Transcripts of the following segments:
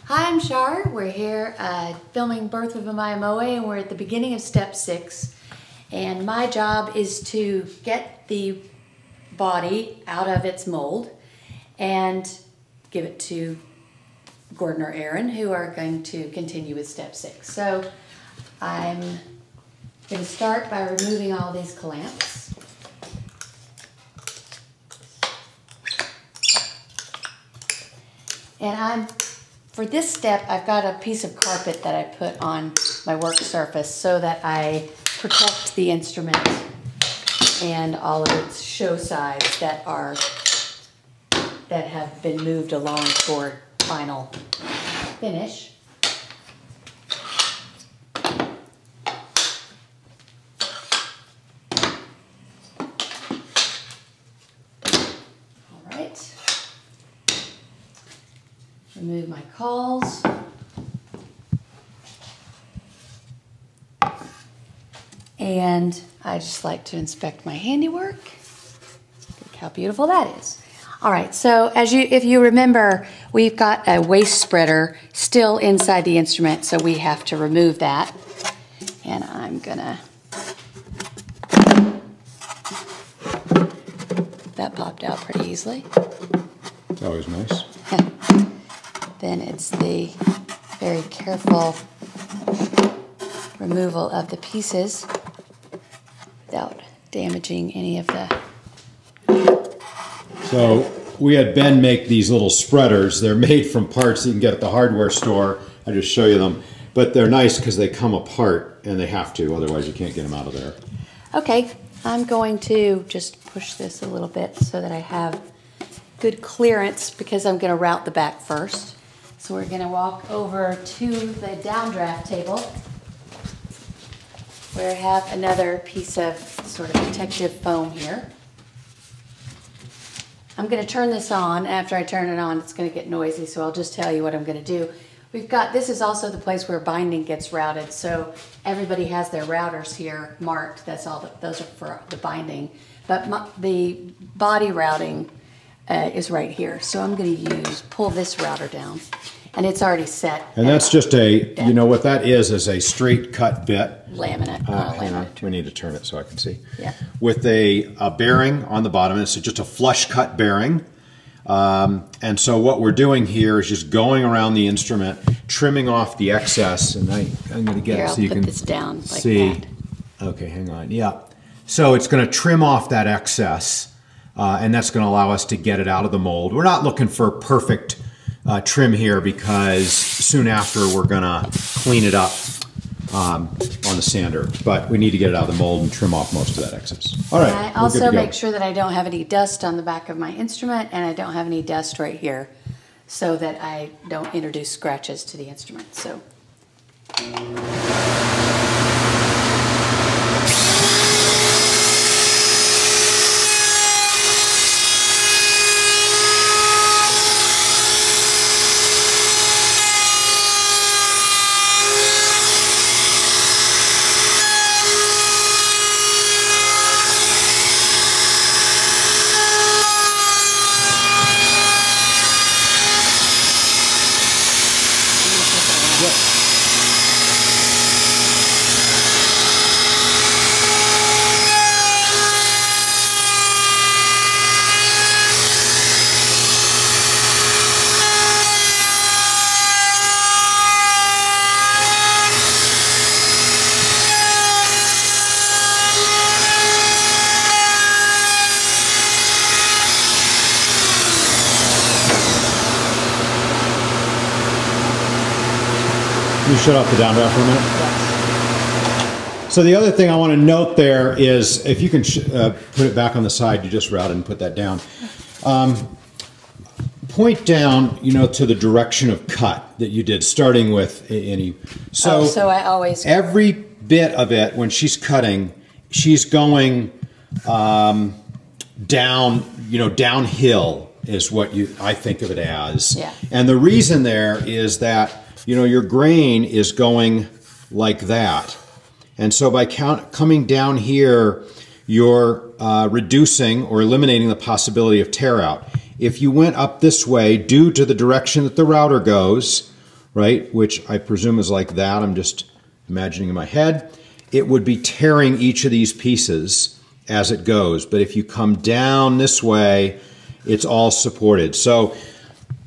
Hi, I'm Shar. We're here filming Birth of a Mya-Moe, and we're at the beginning of step 6. And my job is to get the body out of its mold and give it to Gordon or Aaron, who are going to continue with step 6. So I'm going to start by removing all these clamps. And for this step, I've got a piece of carpet that I put on my work surface so that I protect the instrument and all of its show sides that have been moved along toward final finish. All right. Remove my cawls. And I just like to inspect my handiwork. Look how beautiful that is. All right, so if you remember, we've got a waste spreader still inside the instrument, so we have to remove that. And I'm gonna, that popped out pretty easily. It's always nice. Then it's the very careful removal of the pieces without damaging any of the... So we had Ben make these little spreaders. They're made from parts that you can get at the hardware store. I'll just show you them. But they're nice because they come apart, and they have to, otherwise you can't get them out of there. Okay, I'm going to just push this a little bit so that I have good clearance, because I'm going to route the back first. So we're going to walk over to the downdraft table, where I have another piece of sort of protective foam here. I'm going to turn this on. After I turn it on, it's going to get noisy, so I'll just tell you what I'm going to do. This is also the place where binding gets routed, so everybody has their routers here marked. That's all. Those are for the binding. But the body routing is right here. So I'm going to pull this router down. And it's already set. And that's just you know what that is a straight cut bit. Laminate. We need to turn it so I can see. Yeah. With a bearing on the bottom. It's just a flush cut bearing. And so what we're doing here is just going around the instrument, trimming off the excess. And I'm going to get here, it so you can this down like see. That. Okay, hang on. Yeah. So it's going to trim off that excess. And that's going to allow us to get it out of the mold. We're not looking for perfect trim here, because soon after we're going to clean it up on the sander. But we need to get it out of the mold and trim off most of that excess. All right. And I also make sure that I don't have any dust on the back of my instrument, and I don't have any dust right here, so that I don't introduce scratches to the instrument. So. You shut off the downdraft for a minute? Yes. So the other thing I want to note there is, if you can put it back on the side, you just routed and put that down. Point down, to the direction of cut that you did, starting with any. So I always... Every bit of it, when she's cutting, she's going down, downhill is what I think of it as. Yeah. And the reason there is that your grain is going like that. And so by coming down here, you're reducing or eliminating the possibility of tear out. If you went up this way, due to the direction that the router goes, right, which I presume is like that, I'm just imagining in my head, it would be tearing each of these pieces as it goes. But if you come down this way, it's all supported. So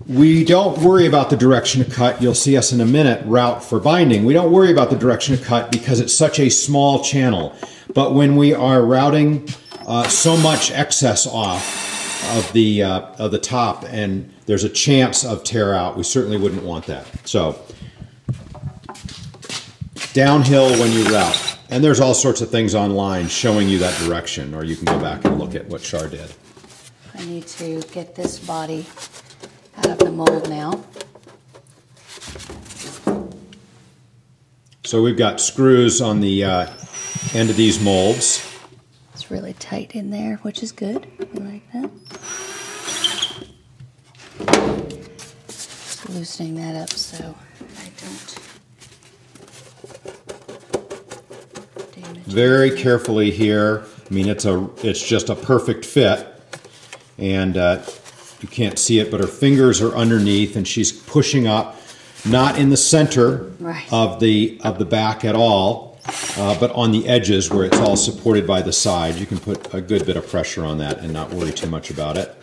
we don't worry about the direction of cut. You'll see us in a minute route for binding. We don't worry about the direction of cut because it's such a small channel. But when we are routing so much excess off of the top and there's a chance of tear out, we certainly wouldn't want that. So downhill when you route. And there's all sorts of things online showing you that direction, or you can go back and look at what Char did. I need to get this body out of the mold now. So we've got screws on the end of these molds. It's really tight in there, which is good. I like that. Just loosening that up so I don't damage it. Very carefully here. I mean, it's just a perfect fit, and you can't see it, but her fingers are underneath, and she's pushing up, not in the center of the back at all, but on the edges where it's all supported by the side. You can put a good bit of pressure on that and not worry too much about it.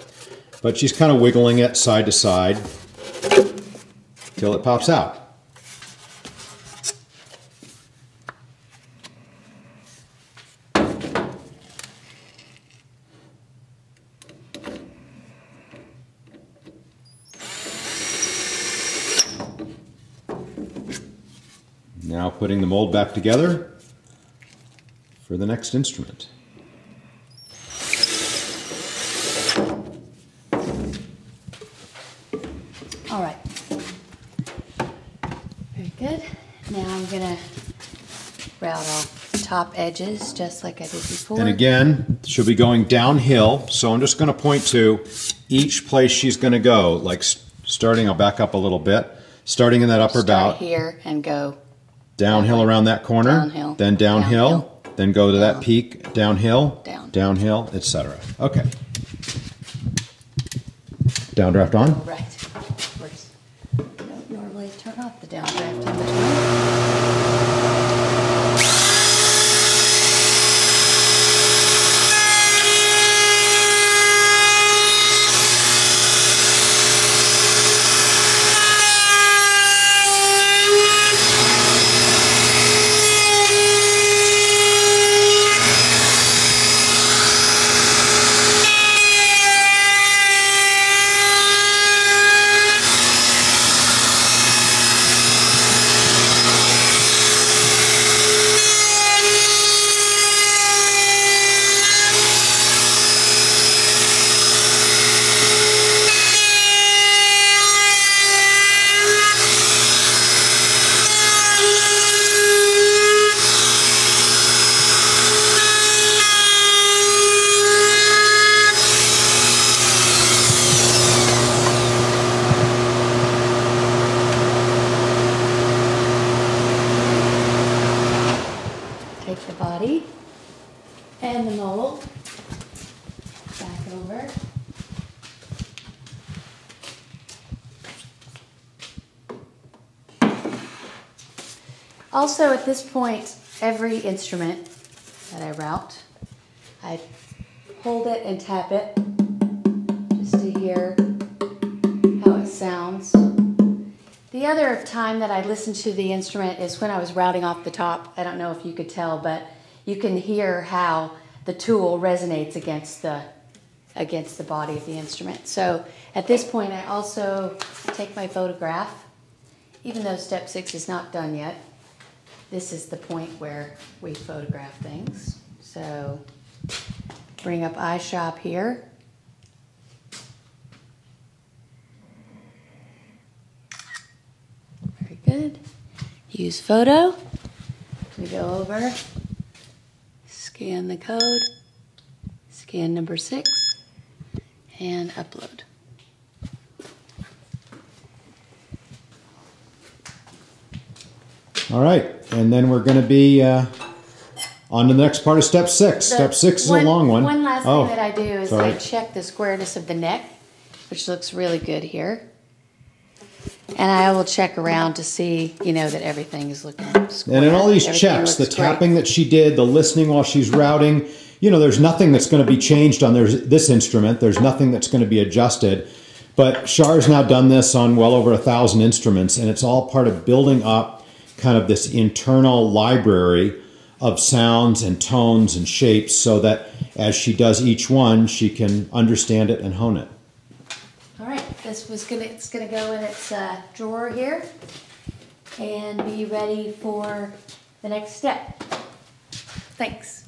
But she's kind of wiggling it side to side till it pops out. Now putting the mold back together for the next instrument. All right. Very good. Now I'm gonna route off the top edges just like I did before. And again, she'll be going downhill, so I'm just gonna point to each place she's gonna go, like starting, I'll back up a little bit, starting in that upper bout. Start here and go downhill around that corner, downhill, then downhill, then go to that peak, downhill, downhill, etc. Okay. Downdraft on? Right. Of course. I don't normally turn off the downdraft in between. Take the body and the mold back over. Also, at this point, every instrument that I route, I hold it and tap it just to hear how it sounds. The other time that I listened to the instrument is when I was routing off the top. I don't know if you could tell, but you can hear how the tool resonates against the body of the instrument. So at this point, I also take my photograph. Even though step 6 is not done yet, this is the point where we photograph things. So bring up iShop here. Very good. Use photo. We go over, scan the code, scan number 6, and upload. All right, and then we're going to be on to the next part of step 6. Step 6 is a long one. One last thing that I do is sorry. I check the squareness of the neck, which looks really good here. And I will check around to see, you know, that everything is looking square. And in all these Everything checks, the looks great. tapping that she did, the listening while she's routing, you know, there's nothing that's going to be changed on this instrument. There's nothing that's going to be adjusted. But Char's now done this on well over 1,000 instruments, and it's all part of building up kind of this internal library of sounds and tones and shapes so that as she does each one, she can understand it and hone it. All right, it's gonna go in its drawer here and be ready for the next step. Thanks.